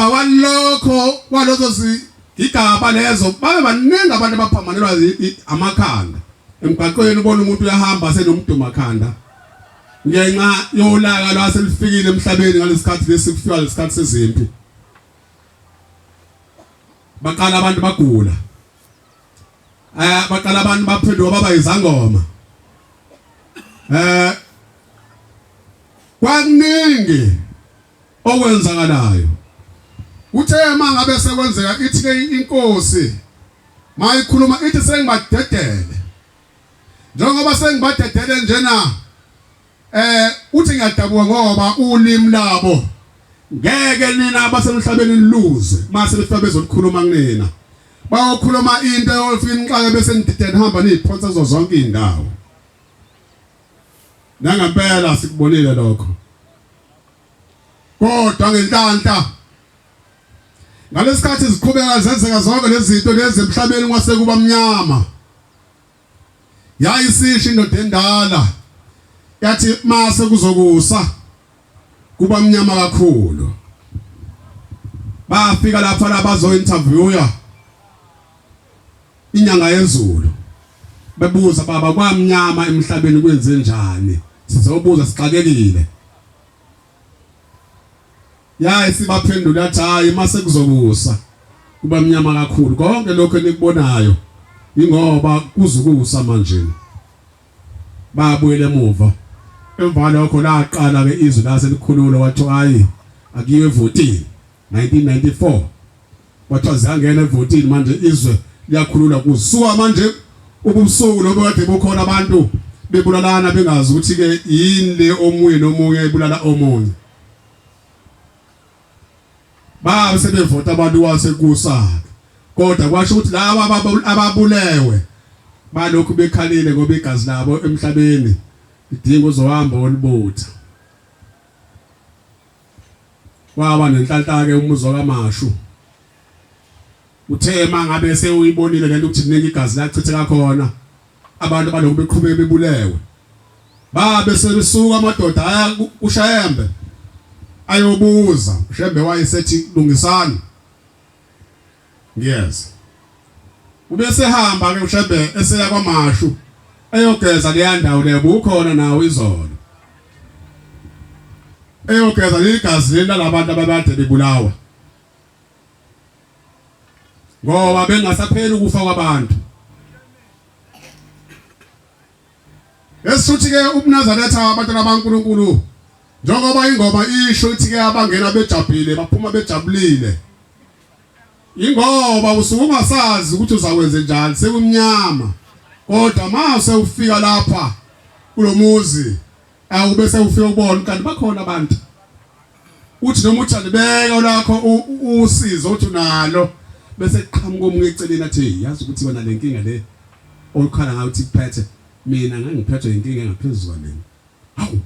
emva kwalozo igaba lezo babe baningi abantu abaphamanelwa amakhanda emgaqweni ubona umuntu uyahamba senomdumakhanda ngenxa yolaka lwaselifikile emhlabeni ngalesikhathi lesikufika lesikhathi sezimpi baqala abantu bagula baqala abantu baphendwa baba izangoma kwaningi okwenzakalayo uthe mangabe sekwenzeka ithi ke inkosi mayikhuluma ithi sengibadedele njengoba sengibadedele njena uthi ngiyadabuka ngoba ulimi labo ngeke nina abasemhlabeni niluze mase befika bezolikhuluma kunina bayokhuluma into eyofika inxaka bese nididene hamba niphonsa zonke indawo nangempela sikubonile lokho kodwa ngenhlanhla ngalesikhathi ziqhubeka zenzeka zonke lezi zinto lezi emhlabeni kwase kuba mnyama yayisisho indoda endala yathi mase kuzokusa kuba mnyama kakhulu bafika lapha labazo interviewer inyanga yezulu bebuza baba kwamnyama emhlabeni kwenze njani sizobuza sixakekile ya isibaphendula athi hayi mase kuzokusa kuba mnyama kakhulu konke lokho enikubonayo ingoba kuzukusa manje babuyele emuva emva lokho laqala ke izwi laselikhululo wathi hayi akiwe evotini 1994 wathi azangena evotini manje izwe liyakhulula kusuka manje ubusuku lobo kade bukhona abantu bebulalana bengazi ukuthi ke yini le omunye nomunye ebulala omunye ba sebevota abantu wasekusa kodwa kwasho ukuthi laba ababulewe balokhu bekhalile ngoba igazi labo emhlabeni idinga uzohamba olibutha kwaba nenhlanhla ke umuzwa kaMashu uthema ngabe sewuyibonile lento ukuthi ningi igazi lachitheka khona abantu balokhu beqhubeka bebulewe babe sebesuka amadoda aya uShembe ayobuza uShembe wayesethi lungisani yes ubese hamba ke uShembe eseya kwaMashu eyogeza le ndawo leyo ukhona nawo izolo eyogeza ligazi labantu ababade bebulawa ngoba bengasapheli ukufa kwabantu esuthi ke uMnazaretha abantwana baNkulunkulu njengoba ingoma isho ithi ke abangena bejabulile baphuma bejabulile ingoba usuke ungasazi ukuthi uzakwenza njani sekumnyama kodwa mase ufika lapha kulomuzi awubese ufika ubona kanti bakhona abantu uthi noma uthandibeka lakho usizo uthi unalo bese qhamuka omunye eceleni athi yazi ukuthi wena lenkinga le okhala ngathi kuphethe mina ngangiphethwe inkinga engaphezulu kwalena hawu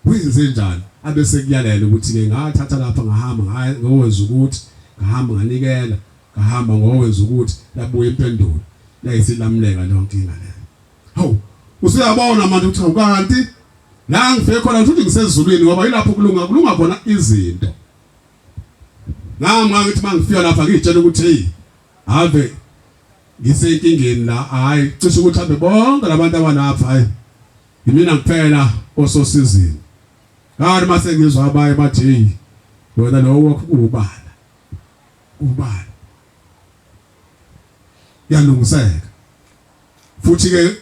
wenze njani abese kuyalela ukuthi ke ngathatha lapha ngahamba ngowenza ukuthi ngahamba nganikela ngahamba ngowenza ukuthi labuye impendulo layisilamleka lonke inkinga le hawu usuyabona manje ukuthi ukanti la ngifike khona ukuthi ngisezulwini ngoba yilapho kulunga khona izinto nami ngithi mangifika lapha ngitshela ukuthi hey ave ngisenkingeni la hayi cishe ukuthi abe bonke labantu abalapha hayi yimina kuphela ososizini kanti mase ngizwa abaye bathi hey wena lo wakubala yalungiseka futhi ke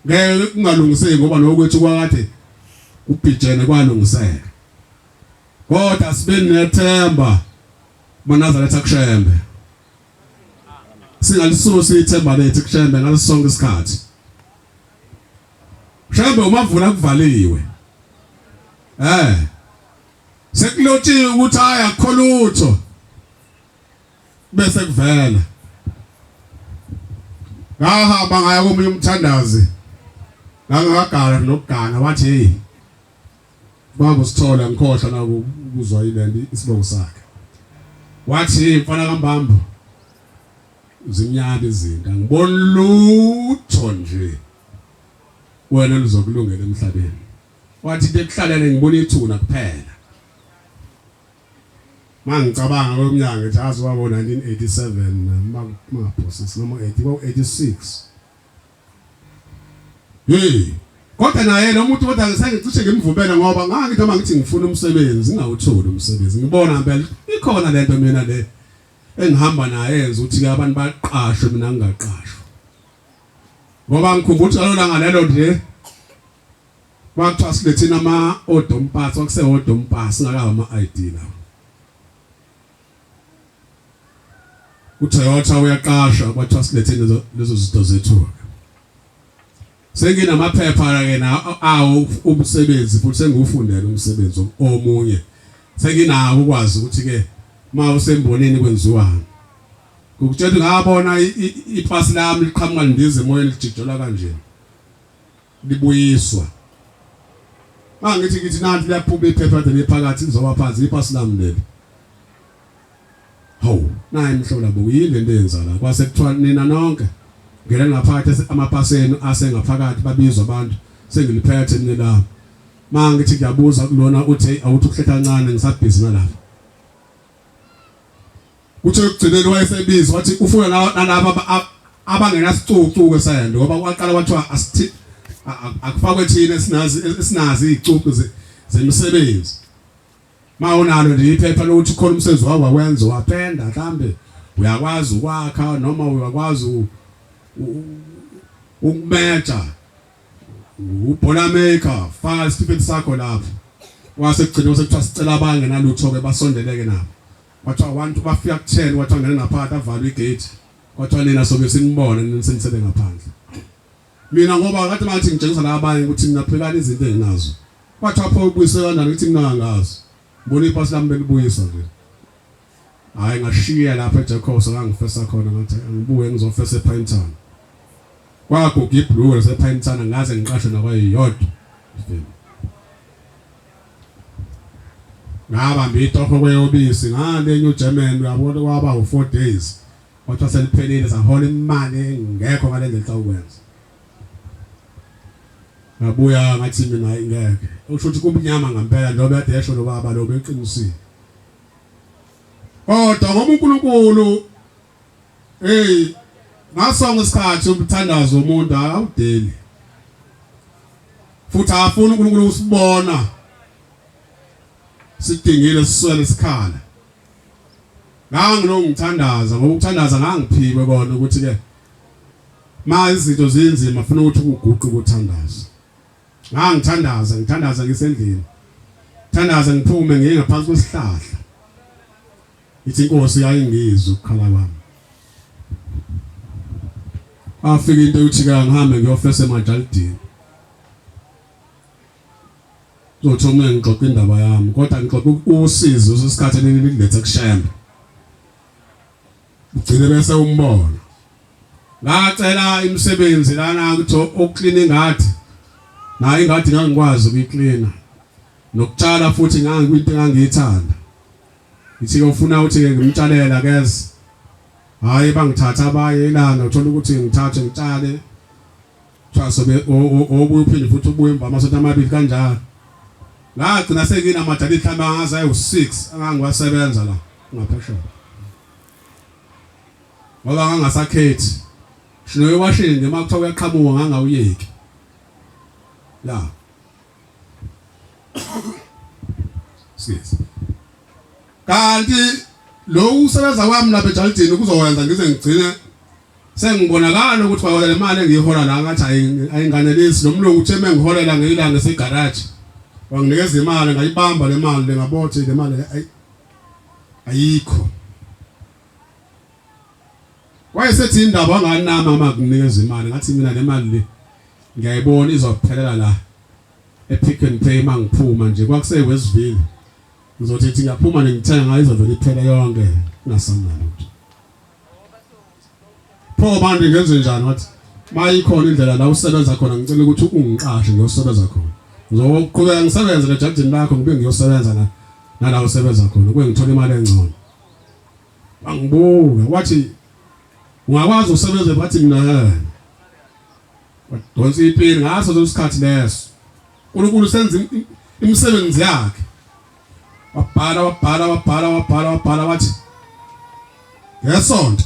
ngeke kungalungiseki ngoba lokwethu kwakade ubhijene kwalungiseka kodwa sibe nethemba Mnazaretha kuShembe singalisusi ithemba lethu kuShembe ngasonke isikhathi Shembe umavula kuvaliwe sekulotshiwe ukuthi haya akholutho bese kuvela ngahamba ngaya komunye umthandazi ngangakagala nokugana wathi hey baba usithola ngikhohlwa na ukuzwa ilendi isibongo sakhe wathi mfana kaMbambo zimnyama izinto ngibona lutho nje wena lizokulungela emhlabeni wathi bekuhlalele ngibona ithuna kuphela Mangicabanga kweminyaka ejazi wabo 1987 ma-process noma 86. Hey, kodwa naye lo muntu kodwa ngisengicishe ngimvumela ngoba ngangithi uma ngithi ngifuna umsebenzi ngawutholi umsebenzi. Ngibona phela ikhona lento mina le engihamba naye yenza ukuthi abantu baqashwe mina ngingaqashwa. Ngoba ngikhumbula lo langa lelo nje kwathiwa silethina ama-odompass kwakuse-odompass singakawa ama-ID lawo. uToyota uyaqashwa kwathiwa silethene lezo zinto zethu. Senginamaphepha ke na awu umsebenzi futhi sengiwufundela umsebenzi omunye. Senginawo ukwazi ukuthi ke ma usemboneni kwenziwani. Ukutshela ngabona ipasi lami liqhamuka lindize emoyeni lijijola kanje. Libuyiswa. Ngithi nanti liyaphuma iphepha lephakathi lizoba phansi ipasi lami leli. Hawu, nayi mhlola buyile into yenza la. Kwase kuthiwa nina nonke ngene ngaphakathi amapaseni asengaphakathi babizwa abantu sengiliphethe mina la. Mangithi ngiyabuza kulona uthi awuthi ukuhletha kancane ngisabhizi nalapha. Uthe ukugcineni wayesebizwa wathi ufuna nalabo abangenasicucu esayende ngoba kwaqala kwathiwa asithi akufakwe thina esinazi izicucu zemisebenzi. Mawunalo nje iphepha lokuthi khona umsebenzi wakwenza waphenda mhlambe uyakwazi ukwakha noma uyakwazi ukumeja ubhola maker faka isiphethe sakho lapho. Wase kugcina sekuthiwa sicela abange nalutho ke basondeleke nabo. Kwathiwa abantu bafika ku10 kwathiwa ngene ngaphakathi avalwe igate. Kwathiwa nina sobe sinibone ninisele ngaphandle. Mina ngoba ngathi mathi ngitshengisa la abanye ukuthi ninaphekana izinto enginazo. Kwathiwa pho ubuyise kanjani ngithi mina ngazi. Mbona ipasi lami belibuyisa nje. Hayi ngashiya lapha eJacob ngangifesa khona ngathi ngibuye ngizofesa ePinetown. Kwaguga ibhlue lasePinetown ngaze ngiqashwe nakwayiyodwa. Ngabamba itoho kweyobisi ngale New German uyabona kwaba u4 days. Kwathiwa seliphelile sahola imali ngekho ngale ndlela ukwenza. Ngabuya ngathi mina ingeke. Usho ukuthi kumnyama ngempela njengoba yade yesho lo baba lo beqinisile. Kodwa ngoba uNkulunkulu ngasonga isikhathi umthandazo umuntu awudeli. Futhi afuna uNkulunkulu usibona. Sidingile siswele isikhala. Ngangilo ngithandaza ngoba ukuthandaza ngangiphiwe kona ukuthi ke ma izinto zinzima ufuna ukuthi uguqe ukuthandaza. Ngithandaza ngisendlini. Thandaza ngiphume ngiye ngaphansi kwesihlahla. Ithi inkosi yayingizwe ukukhala kwami. Afika into uthi ka ngihambe ngiyofesa emadalidini. Zothome ngixoxa indaba yami kodwa ngixoxa usizi usesikhathi elilethe kuShembe. Ugcine bese umbona. Ngacela imisebenzi lana ukuthi uklina ingadi. Naye ingadi ngangikwazi ukuyiklina. Nokutshala futhi ngangikuyinto engangiyithanda. Ithi ufuna ukuthi ngimtshalela keze. Hayi bangithatha abaye ilanga uthola ukuthi ngithathe ngitshale. Thasobe obuye uphinde futhi ubuye emva amasonto amabili kanjalo. Ngagcina sekina amadala ihlamba ngaza ayi6 angangiwasebenza la ngaphesheya. Ngoba ngangasakhethi. Shino ewashini nje makuthiwa uyaqhamuka ngangawuyeki. La. Sisi. Kanti lo usebenza kwami lapha ejalidini kuzowenza ngize ngigcine sengibonakala ukuthi kwahola le mali engiyihola la ngathi ayinganelisi nomlungu uthe mengiholela ngeyilanga esegarage. Wanginikeza imali ngayibamba le mali ngabothi le mali ayikho. Wayesethi indaba anganama makunikeza imali ngathi mina le mali le ngiyayibona izophelela la ePick n Pay mangiphuma nje kwakusewesivile. Ngizothi ngiyaphuma ngithenga ngayo izovela iphele yonke ngasanalutho. Pho bantu ngenze njani wathi mayikhona indlela la usebenza khona ngicela ukuthi ungiqashe ngiyosebenza khona. Ngizoqhubeka ngisebenze lejardini lakho ngibe ngiyosebenza nala usebenza khona kube ngithola imali engcono. Bangibuka wathi ungakwazi usebenze bathi mina wadonsa ipini ngaso lesikhathi leso. uNkulunkulu senza imisebenzi yakhe. wabhala wathi ngesonto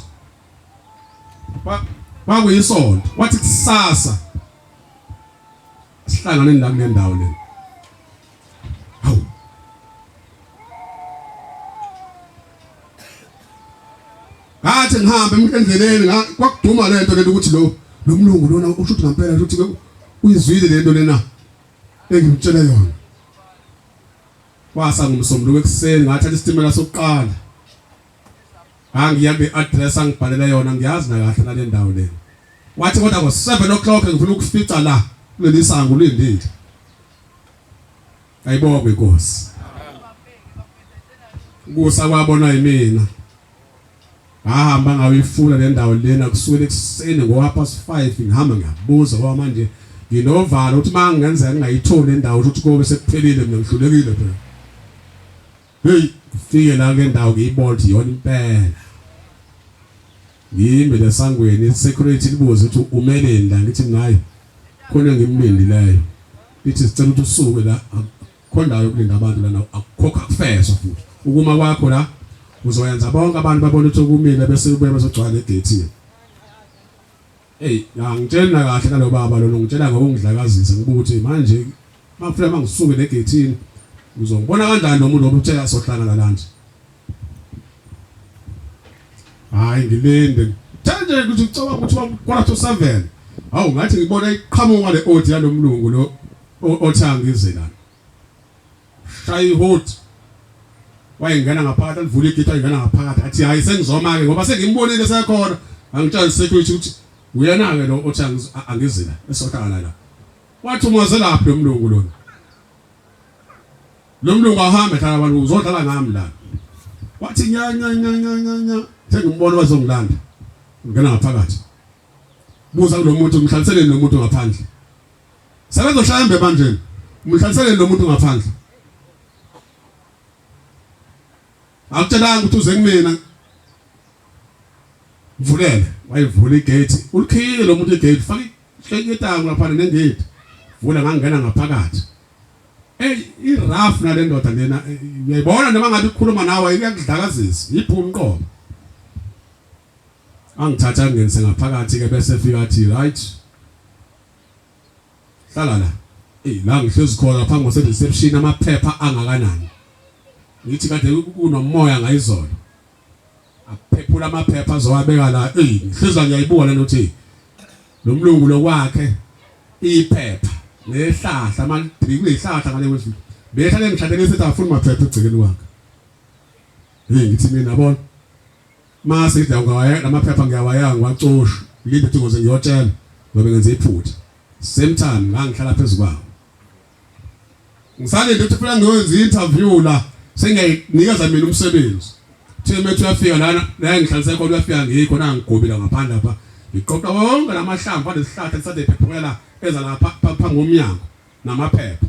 kwakuyisonto wathi kusasa sihlangane la kule ndawo le. Hawu ngathi ngihambe emhlendleleni kwakuduma lento lento ukuthi lo mlungu lona usho ukuthi ngempela ukuthi uyizwile lento lena engimtshela yona. Kwasa ngumsombuluko ekuseni ngathatha isitimela sokuqala ngiya kwi-address angibhalela yona ngiyazi na kahle nale ndawo le. Wathi kodwa ngo-7 o'clock ngifuna ukufica la kuleli sango ulindile. Ayibonge Nkosi. Kusa kwabona yimina. Ngahamba ngawifuna le ndawo lena kusukela ekuseni ngo-5:30 ngihamba ngiyabuza ngoba manje nginovalo ukuthi mangenzeka ngingayitholi le ndawo ukuthi kobe sekuphelile mina ngihlulekile phela. Hey, kufike la ke ndawo ngiyibona ukuthi yona impela. Ngime lesangweni security libuza ukuthi umeleni la ngithi ngayi khona ngimlindileyo. Lithi sicela ukuthi usuke la khona yokulinda abantu lana akukhokha kufeso futhi. Ukuma kwakho la uzoyenza bonke abantu babone ukuthi ukumile bese ubuye bezogcwala egate. Hey, ngangitshela kahle nalo baba lo ngitshela ngokungidlakazisa ngibuka ukuthi manje mafuna mangisuke legate uzongibona kanjani nomuntu obuthe sohlangana la nje. Hayi ngilinde manje ukuthi ucabanga ukuthi kwa-7 hawu ngathi ngibona iqhamuka le odi yalomlungu lo othangize la shayi hot wayengena ngaphakathi alivula igate ayingena ngaphakathi athi hayi sengizoma ke ngoba sengimbonile sekhona angitshela security ukuthi uyena ke lo othangize angizela esohlangana la. Wathi umaze laphi lo mlungu lona lo mlungu ahambe hlala abantu uzodlala ngami la. Wathi nya sengimbona bazongilanda ngena ngaphakathi buza kulo muntu ngihlaliseleni lo muntu ngaphandle sebezohlambe manje umhlaliseleni lo muntu ngaphandle akutshelanga ukuthi uze kumina mvulele wayivula igate ulikhile lo muntu igate faka ihleketanga lapha nengate vula ngangena ngaphakathi. Iraf nale ndoda lena uyayibona noma ngabe ikhuluma nawe iyakudlakazisa iphuma uqobo. Angithatha ngenise ngaphakathi ke bese efika athi right hlala la. La ngihlezi khona phambi kwase reception amaphepha angakanani. Ngithi kade kunomoya ngayizolo. Aphephula amaphepha azowabeka la. Ngihlezi ngiyayibuka lento ukuthi lo mlungu lokwakhe iphepha nehlahla manje kulehlahla ngale kwethu. Behlale ngihlalele sithi afuna maphepha egcekeni wakhe. Ngithi mina yabona mase idla ngawaya lamaphepha ngiyawaya ngiwacosha ngilinde ukuthi ngoze ngiyotshela ngoba ngenze iphutha. Same time ngangihlala phezulu kwawo. Ngisalinde ukuthi funa ngiyenze interview la sengiyanikeza mina umsebenzi. Themethu uyafika lana la ngihlalise khona uyafika ngikho nangigobela ngaphandle lapha. Ngiqoqa wonke lamahlamvu alesihlahla esade phephulela eza lapha ngomnyango namaphepha.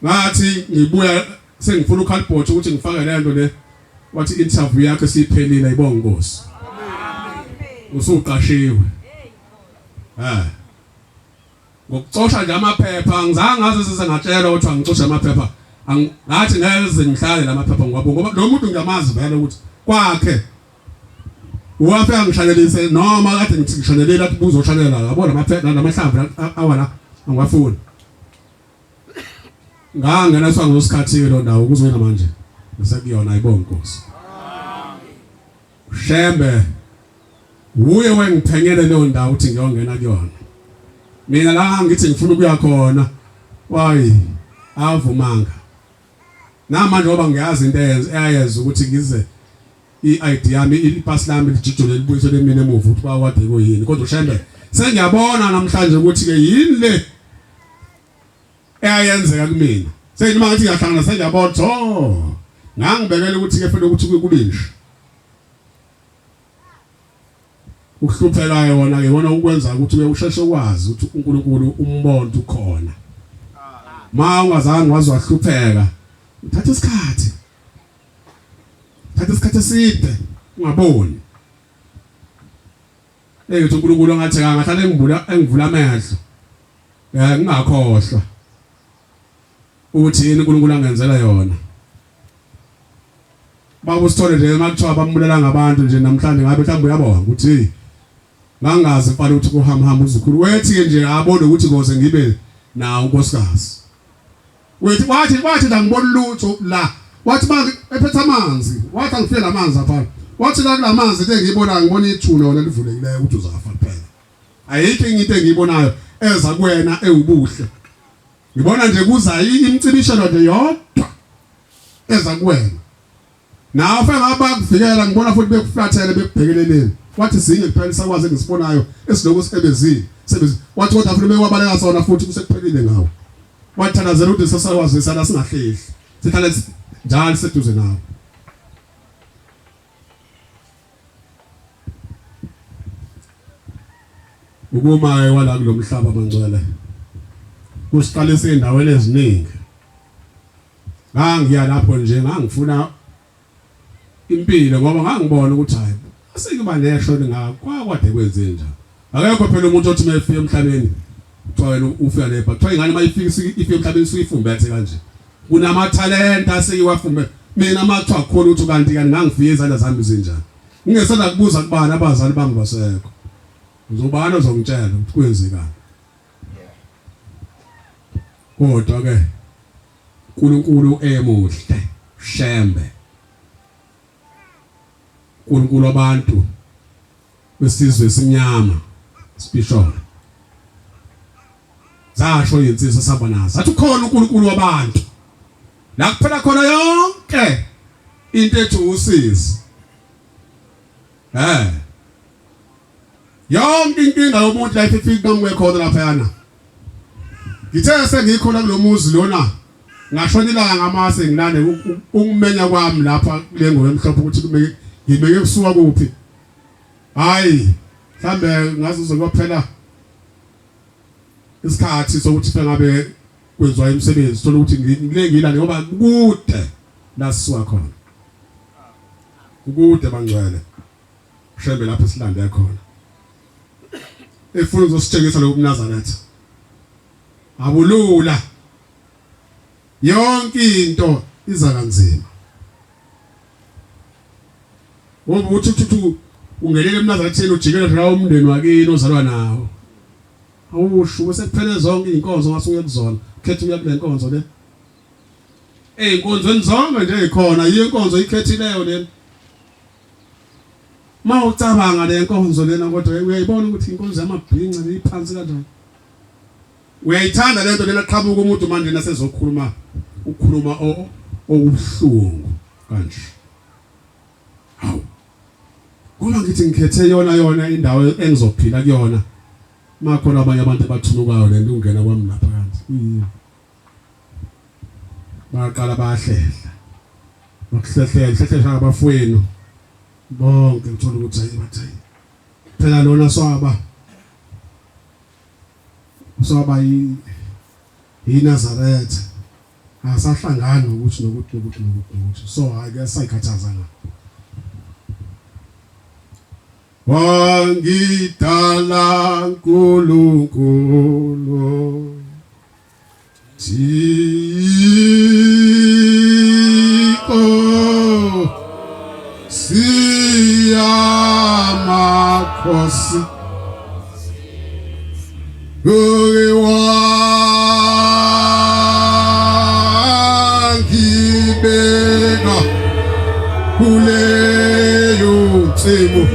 Ngathi ngibuya sengifuna ukhalibhotha ukuthi ngifake le nto le. Wathi interview yakhe siphelile ayibonge Nkosi. Usuqashiwe. Ngokucosha nje amaphepha ngizange ngaze sizengatshela ukuthi angicosha amaphepha. Ngathi ngeze ngihlale lamaphepha ngoba lo muntu ngiyamazi vele ukuthi kwakhe uwafika ngishanelise noma kade ngithi ngishanelela ukuthi uzoshanelela yabona amaphepha namahlamvu awala angwafuni. Ngangena swangosikhathi ke lo ndawo ukuzoyena manje ngisekuyona ayibonge Nkosi. Shembe uye wengiphenyele leyo ndawo ukuthi ngiyongena kuyona. Mina la ngithi ngifuna ukuya khona wayi avumanga. Namanje ngoba ngiyazi into eyenza ukuthi ngize i-ID yami ipass lami lijijole libuyisele mina emuva ukuthi kwakade kuyini kodwa Shembe sengiyabona namhlanje ukuthi ke yini le eyenzeka kumina. Sengima ngathi ngiyahlangana sengiyabona ngangibekela ukuthi ke futhi ukuthi kubilisha. Ukuhlupheka yona ke wona ukwenza ukuthi usheshe ukwazi ukuthi uNkulunkulu umbono ukhona. Ma ungazange wazwahlupheka uthatha isikhathi. Thatha isikhathi eside ungaboni. Ukuthi uNkulunkulu angatheka ngahlale engivula amehlo. Ngingakhohlwa ukuthi yini uNkulunkulu angenzela yona. babusithole nje makuthiwa bambulela ngabantu nje namhlanje ngabe mhlawumbe uyabona ukuthi ngangazi mfana ukuthi kuhamba uzikhulu wethi nje abone ukuthi ngoze ngibe nawo unkosikazi wethi wathi la ngibona lutho la wathi manje ephethe amanzi wathi angifike lamanzi apha wathi la kulamanzi into engiyibona ngibona ithuna lona livulekileyo ukuthi uzafa kuphela ayikho into engiyibonayo eza kuwena ewubuhle ngibona nje kuza imcibishelo nje yodwa eza kuwena nawe ngaba kuvikela ngibona futhi bekuflathele bekubhekeleleni wathi zinge kuphela sakwazi ngisibonayo esiloko sebezini wathi kodwa futhi bewabaleka sona futhi kusekuphelile ngawo wathandazela ukuthi sesakwazi sala singahlehli sihlale njalo seduze nawe ukuma wala kulomhlaba mangcwele kusiqalise endaweni eziningi ngangiya lapho nje ngangifuna impilo ngoba ngangibona ukuthi hayi asikuba nesho ngakwakwade kwenze njalo akekho phela umuntu othi mayefika emhlabeni kuthiwa wena ufika lepha kuthiwa ingane mayifika ifika emhlabeni suyifumbethe kanje kunamathalenta aseyiwafumbe mina makuthiwa khona ukuthi kanti ngangifike izandla zami zinjani ngingesanda kubuza kubani abazali bami basekho uzobana uzongitshela ukuthi kwenzekani kodwa ke uNkulunkulu emuhle Shembe uNkulunkulu abantu besizwe esimnyama special zasho insizwa sabanaza athi khona uNkulunkulu wabantu la kuphela khona yonke into ethi usizi yonke inkinga yomuntu la ifika ngekho lapha yana ngithe sengikhona kulomuzi lona ngashonela ngamase ngilande ukumenya kwami lapha kulengo emhlophe ukuthi ngibeke kusuka kuphi hayi mhlambe ngazi uzokuphela isikhathi sokuthi ngabe kwenziwa umsebenzi thola ukuthi ngilengilane ngoba kude la sisuka khona kude bangcwele Shembe lapha esilande khona efuna uzositshengisa lo kuNazaretha abulula yonke into iza kanzima ngoba uthi ungelele eMnazaretheni ujikele la umndeni wakini ozalwa nawo awusho sekuphele zonke inkonzo ngasuke kuzona ukhethe uya kule nkonzo le inkonzo zonke nje ikhona inkonzo ikhethileyo lena mawucabanga le nkonzo lena kodwa uyayibona ukuthi inkonzo yamabhinqa iphansi kanjani uyayithanda lento lena qhamuka umuntu manje nasezokhuluma ukukhuluma okubuhlungu kanje hawu ngoba ngithi ngikhethe yona indawo engizophila kuyona makhona abanye abantu abathunukayo lento ungena kwami lapha kanti baqala bahlela bakuhlehlela abafowenu bonke ngithola ukuthi bathi phela lona swaba iNazaretha asahlangana ukuthi so ake sayikhathaza nga wangidala nkulunkulu Thixo siyamakhosi wangibeka kuleyo nsimo